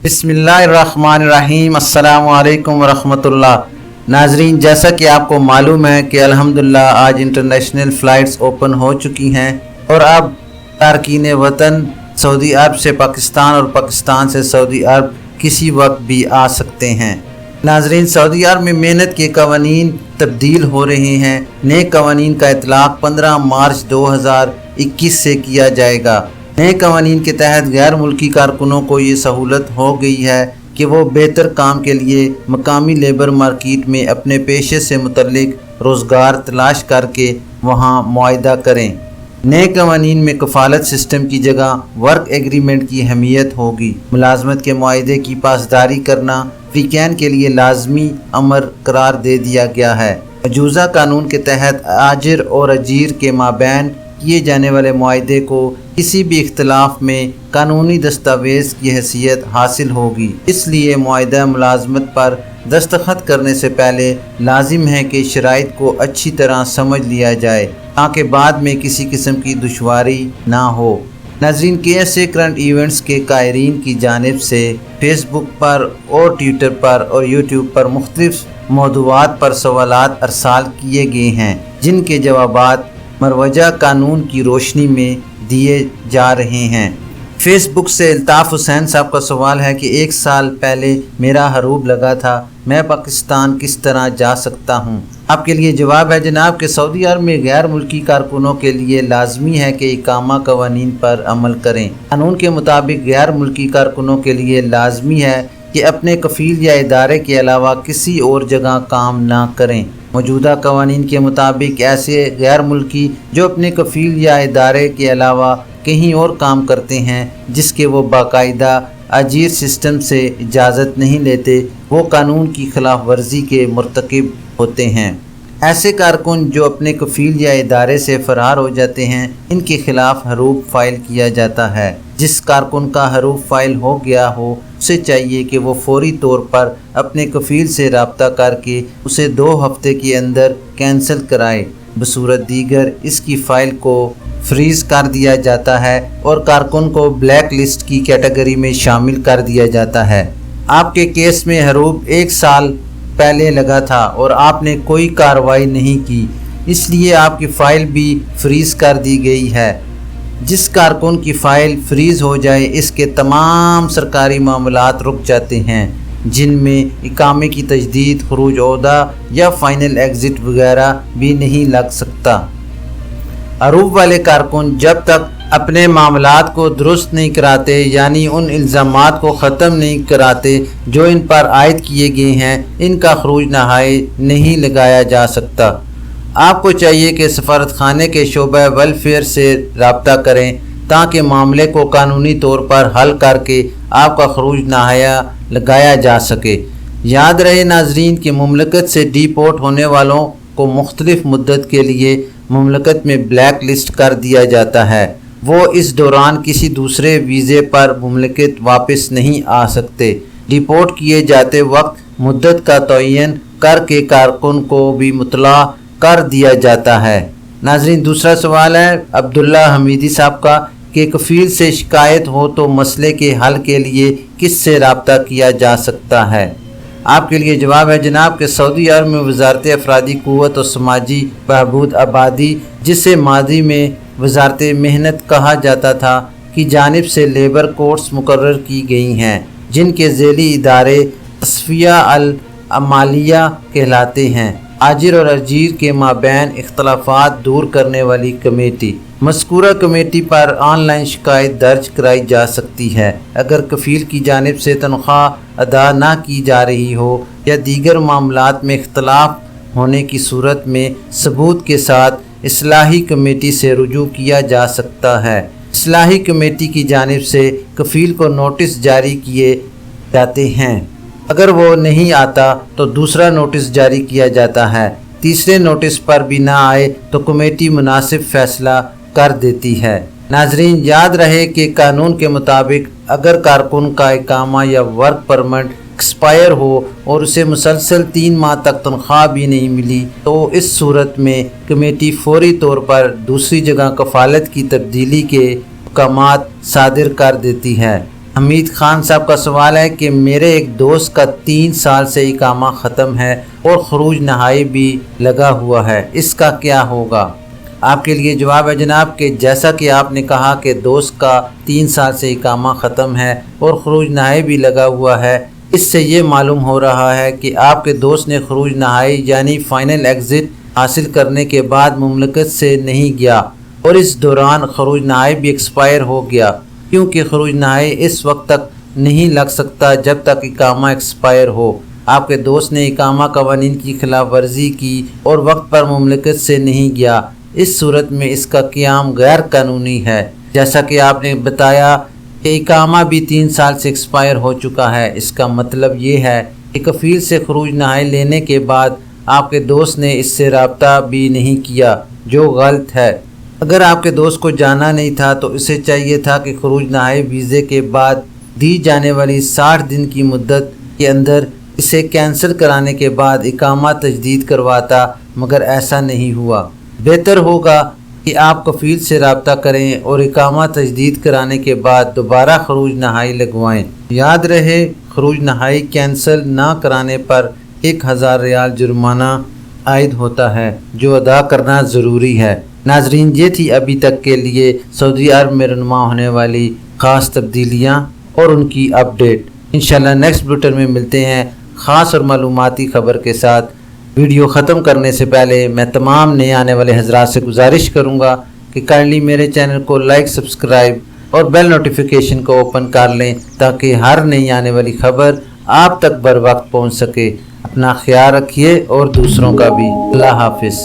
बिस्मिल्लाहिर्रहमानिर्रहीम। अस्सलामुअलैकुम वरहमतुल्लाह। नाजरीन, जैसा कि आपको मालूम है कि अल्हम्दुलिल्लाह आज इंटरनेशनल फ़्लाइट्स ओपन हो चुकी हैं और अब तारकीन वतन सऊदी अरब से पाकिस्तान और पाकिस्तान से सऊदी अरब किसी वक्त भी आ सकते हैं। नाजरीन, सऊदी अरब में मेहनत के कवानीन तब्दील हो रहे हैं। नए कवानीन का इतलाक़ 15 मार्च 2021 से किया जाएगा। नए कवानीन के तहत गैर मुल्की कारकुनों को ये सहूलत हो गई है कि वो बेहतर काम के लिए मकामी लेबर मार्केट में अपने पेशे से मुतल्लिक रोज़गार तलाश करके वहाँ मुआहिदा करें। नए कवानीन में कफ़ालत सिस्टम की जगह वर्क एग्रीमेंट की अहमियत होगी। मुलाजमत के मुआहिदे की पासदारी करना वीकेंड के लिए लाजमी अमर करार दे दिया गया है। मौजूदा कानून के तहत आजिर और अजीर के माबैन किए जाने वाले मुआहिदे को किसी भी इख्तिलाफ में कानूनी दस्तावेज़ की हैसियत हासिल होगी। इसलिए मुआहिदा मुलाजमत पर दस्तखत करने से पहले लाजिम है कि शराइत को अच्छी तरह समझ लिया जाए ताकि बाद में किसी किस्म की दुश्वारी ना हो। नाज़रीन, KSA करंट इवेंट्स के कायरीन की जानिब से फेसबुक पर और ट्विटर पर और यूट्यूब पर मुख्तलिफ मौदूआत पर सवालात अरसाल किए गए हैं, जिनके जवाबात मरवजा कानून की रोशनी में दिए जा रहे हैं। फेसबुक से अल्ताफ़ हुसैन साहब का सवाल है कि 1 साल पहले मेरा हरूब लगा था, मैं पाकिस्तान किस तरह जा सकता हूं? आपके लिए जवाब है जनाब कि सऊदी अरब में गैर मुल्की कारकुनों के लिए लाजमी है कि इकामा कवानीन पर अमल करें। कानून के मुताबिक गैर मुल्की कारकुनों के लिए लाजमी है कि अपने कफ़ील या इदारे के अलावा किसी और जगह काम ना करें। मौजूदा कवानीन के मुताबिक ऐसे गैर मुल्की जो अपने कफ़ील या इदारे के अलावा कहीं और काम करते हैं जिसके वो बाकायदा अजीर सिस्टम से इजाज़त नहीं लेते, वो कानून की खिलाफ वर्जी के मुर्तकिब होते हैं। ऐसे कारकुन जो अपने कफ़ील या इदारे से फ़रार हो जाते हैं, इनके खिलाफ हरूब फ़ाइल किया जाता है। जिस कारकुन का हरूब फ़ाइल हो गया हो उसे चाहिए कि वो फौरी तौर पर अपने कफ़ील से रब्ता करके उसे 2 हफ्ते के अंदर कैंसिल कराए। बसूरत दीगर इसकी फ़ाइल को फ्रीज़ कर दिया जाता है और कारकुन को ब्लैक लिस्ट की कैटेगरी में शामिल कर दिया जाता है। आपके केस में हरूब 1 साल पहले लगा था और आपने कोई कार्रवाई नहीं की, इसलिए आपकी फ़ाइल भी फ्रीज़ कर दी गई है। जिस कारकुन की फ़ाइल फ्रीज़ हो जाए, इसके तमाम सरकारी मामलात रुक जाते हैं, जिनमें इकामे की तजदीद, खुरूज ओहदा या फ़ाइनल एग्ज़िट वगैरह भी नहीं लग सकता। हरूब वाले कारकुन जब तक अपने मामलात को दुरुस्त नहीं कराते, यानी उन इल्ज़ामात को ख़त्म नहीं कराते जो इन पर आयद किए गए हैं, इनका खरूज नहाए नहीं लगाया जा सकता। आपको चाहिए कि सफारत खाने के शोबा वेलफेयर से रब्ता करें ताकि मामले को कानूनी तौर पर हल करके आपका खरूज नहाया लगाया जा सके। याद रहे नाजरीन कि मुमलकत से डिपोर्ट होने वालों को मुख्तलिफ मुद्दत के लिए मुमलकत में ब्लैक लिस्ट कर दिया जाता है। वो इस दौरान किसी दूसरे वीज़े पर मुमलकत वापस नहीं आ सकते। डिपोर्ट किए जाते वक्त मुद्दत का तयन करके कारकुन को भी मुतला कर दिया जाता है। नाजरीन, दूसरा सवाल है अब्दुल्ला हमीदी साहब का कि कफ़ील से शिकायत हो तो मसले के हल के लिए किस से रब्ता किया जा सकता है? आपके लिए जवाब है जनाब कि सऊदी अरब में वजारत अफरादी क़ुव्वत और समाजी बहबूद आबादी, जिसे मादी में वजारत मेहनत कहा जाता था, की जानिब से लेबर कोर्ट्स मुकर्रर की गई हैं, जिनके ज़ेली इदारे तस्फिया अल अमालिया कहलाते हैं। आजिर और अजीर के माबैन इख्तलाफात दूर करने वाली कमेटी। मज़कूरा कमेटी पर ऑनलाइन शिकायत दर्ज कराई जा सकती है अगर कफ़ील की जानिब से तनख्वाह अदा ना की जा रही हो या दीगर मामलात में इख्तलाफ होने की सूरत में सबूत के साथ इस्लाही कमेटी से रुजू किया जा सकता है। इस्लाही कमेटी की जानिब से कफ़ील को नोटिस जारी किए जाते हैं। अगर वो नहीं आता तो दूसरा नोटिस जारी किया जाता है। तीसरे नोटिस पर भी ना आए तो कमेटी मुनासिब फैसला कर देती है। नाजरीन, याद रहे कि कानून के मुताबिक अगर कारकुन का इकामा या वर्क परमिट एक्सपायर हो और उसे मुसलसल 3 माह तक तनख्वाह भी नहीं मिली तो इस सूरत में कमेटी फौरी तौर पर दूसरी जगह कफ़ालत की तब्दीली के हुक्मात सादिर कर देती है। حمید خان صاحب کا سوال ہے کہ میرے ایک دوست کا 3 سال سے اقامہ ختم ہے اور خروج نہائی بھی لگا ہوا ہے، اس کا کیا ہوگا؟ آپ کے لیے جواب ہے جناب کہ جیسا کہ آپ نے کہا کہ دوست کا 3 سال سے اقامہ ختم ہے اور خروج نہائی بھی لگا ہوا ہے، اس سے یہ معلوم ہو رہا ہے کہ آپ کے دوست نے خروج نہائی یعنی فائنل ایگزٹ حاصل کرنے کے بعد مملکت سے نہیں گیا اور اس دوران خروج نہائی بھی ایکسپائر ہو گیا، کیونکہ خروج نہائی اس وقت تک نہیں لگ سکتا جب تک اقامہ ایکسپائر ہو۔ آپ کے دوست نے اقامہ قوانین کی خلاف ورزی کی اور وقت پر مملکت سے نہیں گیا، اس صورت میں اس کا قیام غیر قانونی ہے۔ جیسا کہ آپ نے بتایا کہ اقامہ بھی 3 سال سے ایکسپائر ہو چکا ہے، اس کا مطلب یہ ہے کہ کفیل سے خروج نہائی لینے کے بعد آپ کے دوست نے اس سے رابطہ بھی نہیں کیا، جو غلط ہے۔ اگر آپ کے دوست کو جانا نہیں تھا تو اسے چاہیے تھا کہ خروج نہائی ویزے کے بعد دی جانے والی 60 دن کی مدت کے اندر اسے کینسل کرانے کے بعد اقامہ تجدید کرواتا، مگر ایسا نہیں ہوا۔ بہتر ہوگا کہ آپ کفیل سے رابطہ کریں اور اقامہ تجدید کرانے کے بعد دوبارہ خروج نہائی لگوائیں۔ یاد رہے، خروج نہائی کینسل نہ کرانے پر 1000 ریال جرمانہ عائد ہوتا ہے، جو ادا کرنا ضروری ہے۔ ناظرین، یہ تھی ابھی تک کے لیے سعودی عرب میں رونما ہونے والی خاص تبدیلیاں اور ان کی اپڈیٹ۔ انشاءاللہ نیکسٹ بلیٹن میں ملتے ہیں خاص اور معلوماتی خبر کے ساتھ۔ ویڈیو ختم کرنے سے پہلے میں تمام نئے آنے والے حضرات سے گزارش کروں گا کہ کائنڈلی میرے چینل کو لائک، سبسکرائب اور بیل نوٹیفیکیشن کو اوپن کر لیں تاکہ ہر نئی آنے والی خبر آپ تک بر وقت پہنچ سکے۔ اپنا خیال رکھیے اور دوسروں کا بھی۔ اللہ حافظ۔